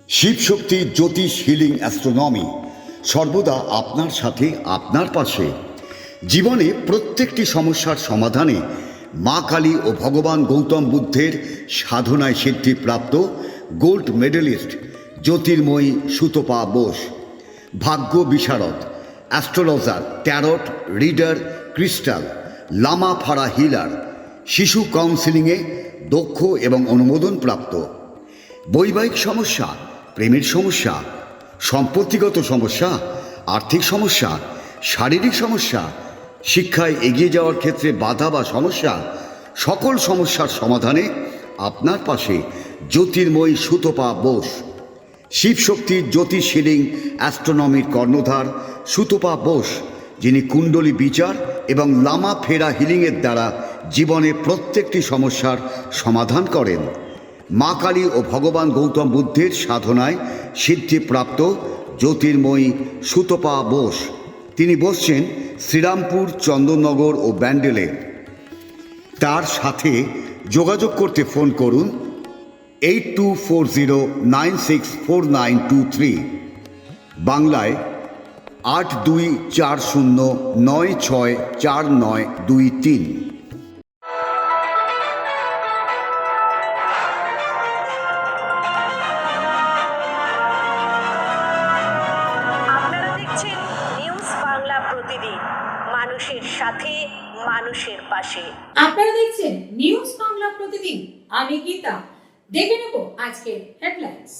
শিবশক্তি জ্যোতিষ healing astronomy সর্বদা আপনার সাথে, আপনার পাশে। জীবনে প্রত্যেকটি সমস্যার সমাধানে মা কালী ও ভগবান গৌতম বুদ্ধের সাধনায় সিদ্ধিপ্রাপ্ত গোল্ড মেডেলিস্ট জ্যোতির্ময়ী সুতপা বোস, ভাগ্য বিশারদ, অ্যাস্ট্রোলজার, ট্যারট রিডার, ক্রিস্টাল, লামা ফাড়া হিলার, শিশু কাউন্সিলিংয়ে দক্ষ এবং অনুমোদনপ্রাপ্ত। বৈবাহিক সমস্যা, প্রেমের সমস্যা, সম্পত্তিগত সমস্যা, আর্থিক সমস্যা, শারীরিক সমস্যা, শিক্ষায় এগিয়ে যাওয়ার ক্ষেত্রে বাধা বা সমস্যা, সকল সমস্যার সমাধানে আপনার পাশে জ্যোতির্ময়ী সুতপা বোস। শিবশক্তির জ্যোতিষ হিলিং অ্যাস্ট্রোনমির কর্ণধার সুতপা বোস, যিনি কুণ্ডলী বিচার এবং লামা ফেরা হিলিংয়ের দ্বারা জীবনে প্রত্যেকটি সমস্যার সমাধান করেন। মা কালী ও ভগবান গৌতম বুদ্ধের সাধনায় সিদ্ধিপ্রাপ্ত জ্যোতির্ময়ী সুতপা বোস। তিনি বসছেন শ্রীরামপুর, চন্দননগর ও ব্যান্ডেলে। তার সাথে যোগাযোগ করতে ফোন করুন 8240964923, বাংলায় 8240964923। মানুষের সাথে, মানুষের পাশে। আপনারা দেখছেন নিউজ বাংলা প্রতিদিন। আমি গীতা। দেখে নেব আজকের হেডলাইন্স।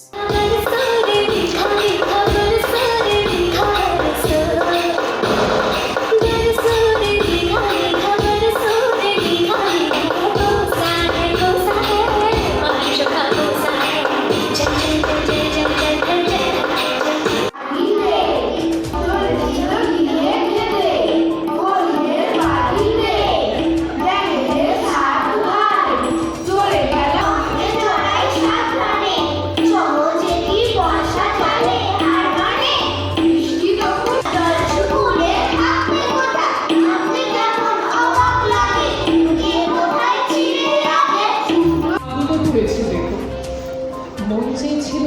মন চেয়েছিল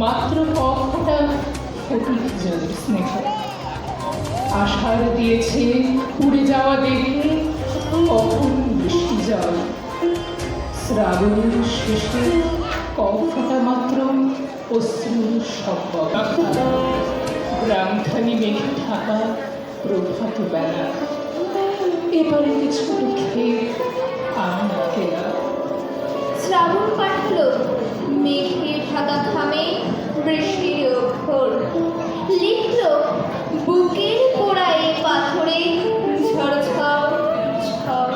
মাত্র কটা ফটিক জলের স্নেহ, আশার দিয়েছে উড়ে যাওয়া দেখে কখন বৃষ্টি জল। শ্রাবণ শেষে কফটা মাত্র অশ্রুর শব্দ, গ্রামখানি মেঘে ঢাকা প্রভাত বেলা। এবারে ছোট ক্ষেত আমি খেলা। শ্রাবণ কাটলো মেঘে ঢাকা খামে বৃষ্টির অক্ষর, লিখলো বুকের পোড়ায় পাথরে ঝড় ঝড় ঝড়।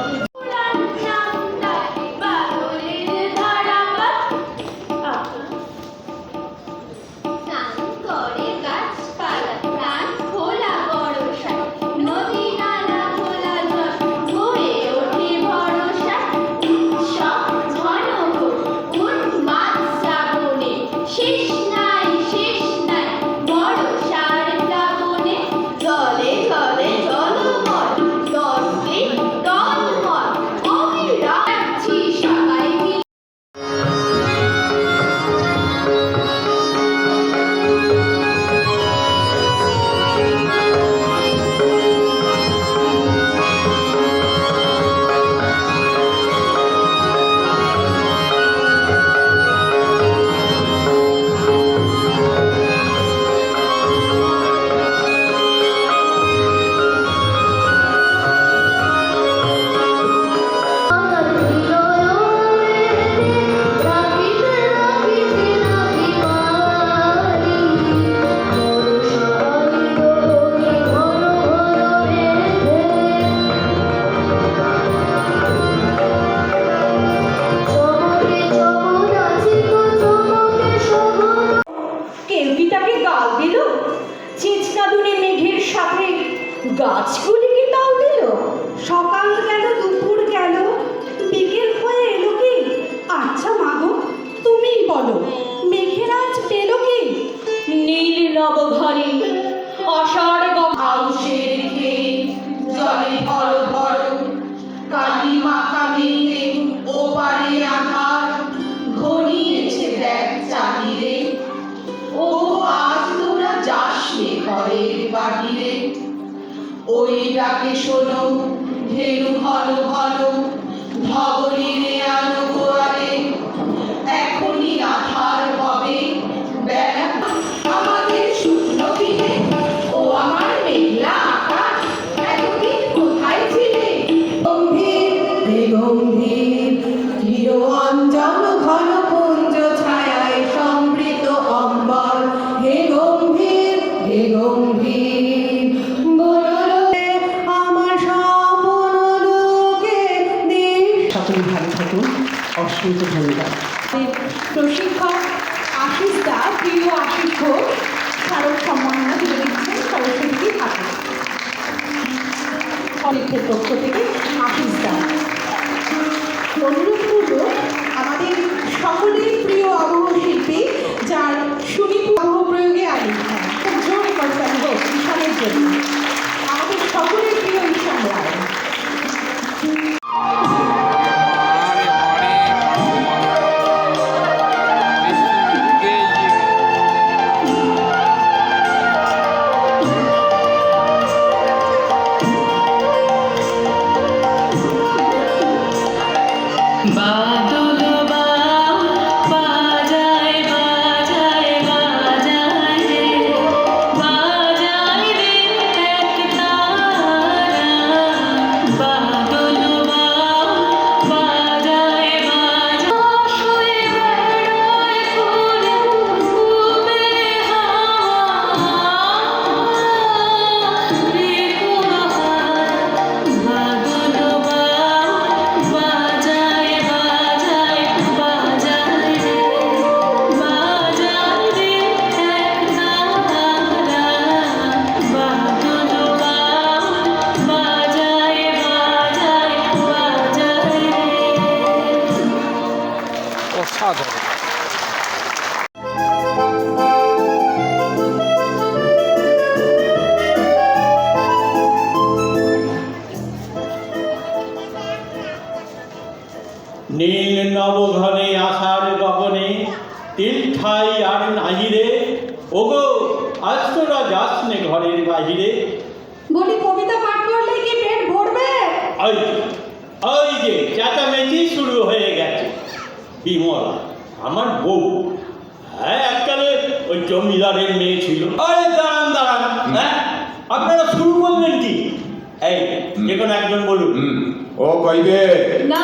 শেষ নাই শেষ অসংখ্য ধন্যবাদ। প্রশিক্ষক আশিস দা, প্রিয় আশিস ঘোষ স্মারক সম্মাননা তুলে দিচ্ছেন সরস্বতী ঠাকুর কলেজের পক্ষ থেকে আশিস দা। অনুরোধপূর্বক আমাদের সকলের প্রিয় আবহ শিল্পী, যার সুনিপুণ আবহ প্রয়োগে আবির্ভাব, খুব জোরে করতেন হোক ঈশানের জন্য, আমাদের সকলের প্রিয় ঈশান রায়। নীল নবঘনে আশার গগনে তিল ঠাই আর নাহিরে, ওগো আজ তোরা যাসনে ঘরের বাহিরে। বলি কবিতা পাঠ করলে কি পেট ভরবে? ওই ওই যে চেঁচামেচি শুরু হয়ে গেছে। বিমলা আমার বউ, হ্যাঁ এককালে ওই জমিদারের মেয়ে ছিল। ওই দাঁড়ান দাঁড়ান, হ্যাঁ আপনারা শুরু করলেন কি? এই যে কোনো একজন বলুন। ও কইবে না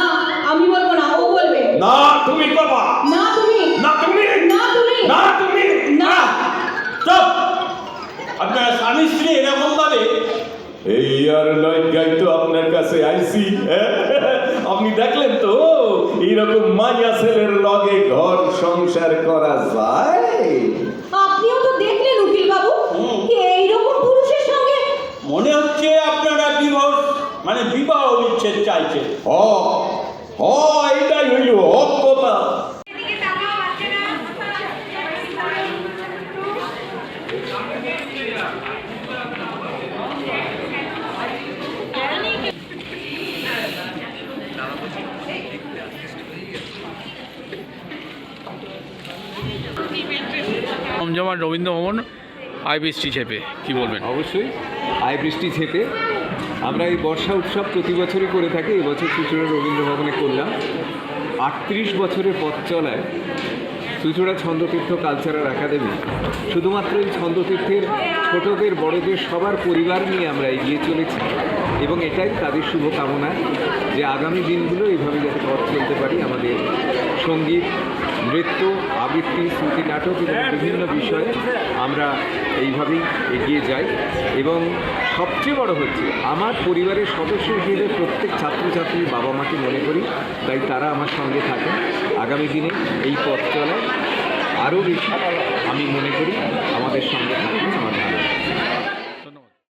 আমি বলবো না, ও বলবে। না তুমি বাবা, না তুমি, না তুমি, না তুমি, না তুমি, না। চুপ! আপনারা স্বামী স্ত্রী এরকম ভাবে এই আর লজ্জাই তো আপনার কাছে আইছি। আপনি দেখলেন তো এইরকম মাইয়া ছেলের লগে ঘর সংসার করা যায়? আপনিও তো দেখলেন উকিল বাবু, এইরকম পুরুষের সঙ্গে। মনে হচ্ছে আপনারা ডিভোর্স মানে বিবাহ বিচ্ছেদ চাইছেন। এটাই হইল হক কথা। জমজমাট রবীন্দ্র ভবন আই বৃষ্টি ছেপে কি বলবেন? অবশ্যই আই বৃষ্টি ছেপে আমরা এই বর্ষা উৎসব প্রতি বছরই করে থাকি। এবছর চুঁচুড়া রবীন্দ্র ভবনে করলাম। 38 বছরের পথ চলায় চুঁচুড়া ছন্দতীর্থ কালচারাল একাডেমি শুধুমাত্র এই ছন্দতীর্থের ছোটদের বড়দের সবার পরিবার নিয়ে আমরা এগিয়ে চলেছি এবং এটাই তাদের শুভকামনা যে আগামী দিনগুলো এইভাবে যাতে পথ চলতে পারি। আমাদের সঙ্গীত, নৃত্য, আবৃত্তি, শ্রুতি নাটক এবং বিভিন্ন বিষয়ে আমরা এইভাবেই এগিয়ে যাই। এবং সবচেয়ে বড় হচ্ছে আমার পরিবারের সদস্য হিসেবে প্রত্যেক ছাত্রছাত্রীর বাবা মাকে মনে করি, তাই তারা আমার সঙ্গে থাকেন। আগামী দিনে এই পথ চলায় আরও বেশি আমি মনে করি আমাদের সঙ্গে থাকবেন আমার ভালো।